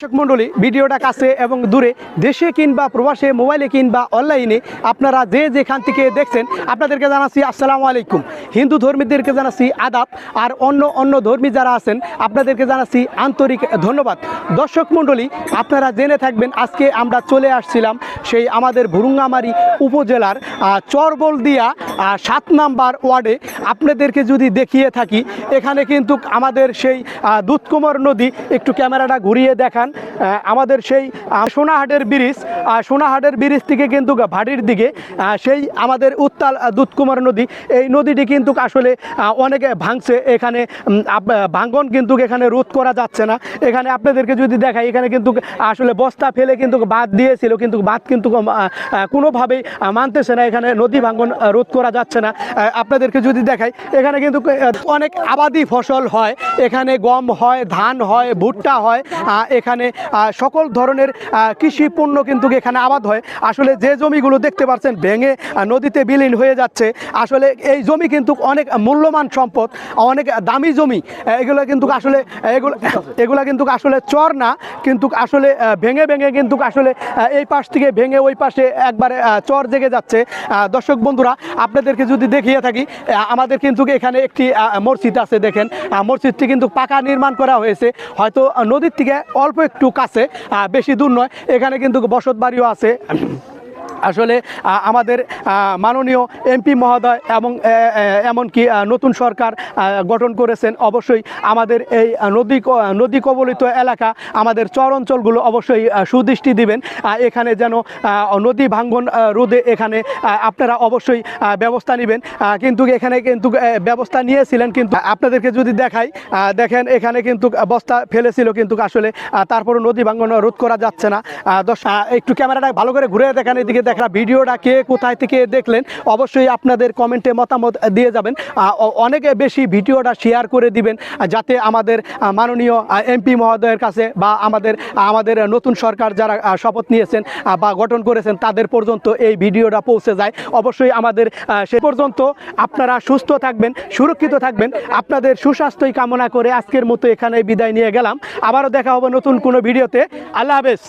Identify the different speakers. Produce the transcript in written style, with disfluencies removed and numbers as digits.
Speaker 1: দর্শক মণ্ডলী, ভিডিওটা কাছে এবং দূরে, দেশে কিংবা প্রবাসে, মোবাইলে কিংবা অনলাইনে আপনারা যে যেখান থেকে দেখছেন আপনাদেরকে জানাচ্ছি আসসালামু আলাইকুম। হিন্দু ধর্মীদেরকে জানাচ্ছি আদাব, আর অন্য ধর্মী যারা আছেন আপনাদেরকে জানাচ্ছি আন্তরিক ধন্যবাদ। দর্শক মণ্ডলী, আপনারা জেনে থাকবেন আজকে আমরা চলে আসছিলাম সেই আমাদের ভুরুঙ্গামারী উপজেলার চরবলদিয়া 7 নাম্বার ওয়ার্ডে। আপনাদেরকে যদি দেখিয়ে থাকি, এখানে কিন্তু আমাদের সেই দুধকুমার নদী, একটু ক্যামেরাটা ঘুরিয়ে দেখান। আমাদের সেই সোনাহাটের ব্রিজ থেকে কিন্তু ভাটির দিকে সেই আমাদের উত্তাল দুধকুমার নদী, এই নদীটি কিন্তু আসলে অনেক ভাঙছে। এখানে ভাঙন কিন্তু এখানে রোধ করা যাচ্ছে না। এখানে আপনাদেরকে যদি দেখাই, এখানে কিন্তু আসলে বস্তা ফেলে কিন্তু বাঁধ দিয়েছিল, কিন্তু বাঁধ কিন্তু কোনোভাবেই মানতেছে না। এখানে নদী ভাঙন রোধ করা যাচ্ছে না। আপনাদেরকে যদি দেখাই, এখানে কিন্তু অনেক আবাদি ফসল হয়, এখানে গম হয়, ধান হয়, ভুট্টা হয়, এখানে সকল ধরনের কৃষি পণ্য কিন্তু এখানে আবাদ হয়। আসলে যে জমিগুলো দেখতে পাচ্ছেন ভেঙে নদীতে বিলীন হয়ে যাচ্ছে, আসলে এই জমি কিন্তু অনেক মূল্যবান সম্পদ, অনেক দামি জমি। এগুলো কিন্তু আসলে এগুলা কিন্তু আসলে চর না, কিন্তু আসলে ভেঙে কিন্তু আসলে এই পাশ থেকে ভেঙে ওই পাশে একবারে চর জেগে যাচ্ছে। দর্শক বন্ধুরা, আপনাদেরকে যদি দেখিয়ে থাকি, আমাদের কিন্তু এখানে একটি মসজিদ আছে। দেখেন, মসজিদটি কিন্তু পাকা নির্মাণ করা হয়েছে, হয়তো নদীর থেকে অল্প একটু কাছে, বেশি দূর নয়। এখানে কিন্তু বসত বাড়িও আছে। আসলে আমাদের মাননীয় এমপি মহোদয় এবং এমনকি নতুন সরকার গঠন করেছেন। অবশ্যই আমাদের এই নদী কবলিত এলাকা, আমাদের চর অঞ্চলগুলো অবশ্যই সুদৃষ্টি দিবেন। এখানে যেন নদী ভাঙ্গন রোধে এখানে আপনারা অবশ্যই ব্যবস্থা নেবেন। কিন্তু এখানে কিন্তু ব্যবস্থা নিয়েছিলেন, কিন্তু আপনাদেরকে যদি দেখাই, দেখেন এখানে কিন্তু বস্তা ফেলেছিল, কিন্তু আসলে তারপরও নদী ভাঙ্গন রোধ করা যাচ্ছে না। একটু ক্যামেরাটা ভালো করে ঘুরে দেখান, এদিকে দেখা। ভিডিওটা কে কোথায় থেকে দেখলেন অবশ্যই আপনাদের কমেন্টে মতামত দিয়ে যাবেন। অনেক বেশি ভিডিওটা শেয়ার করে দিবেন, যাতে আমাদের মাননীয় এমপি মহোদয়ের কাছে বা আমাদের নতুন সরকার যারা শপথ নিয়েছেন বা গঠন করেছেন তাদের পর্যন্ত এই ভিডিওটা পৌঁছে যায়। অবশ্যই আমাদের সে পর্যন্ত আপনারা সুস্থ থাকবেন, সুরক্ষিত থাকবেন। আপনাদের সুস্বাস্থ্যই কামনা করে আজকের মতো এখানে বিদায় নিয়ে গেলাম। আবারও দেখা হবে নতুন কোনো ভিডিওতে। আল্লাহ হাফেজ।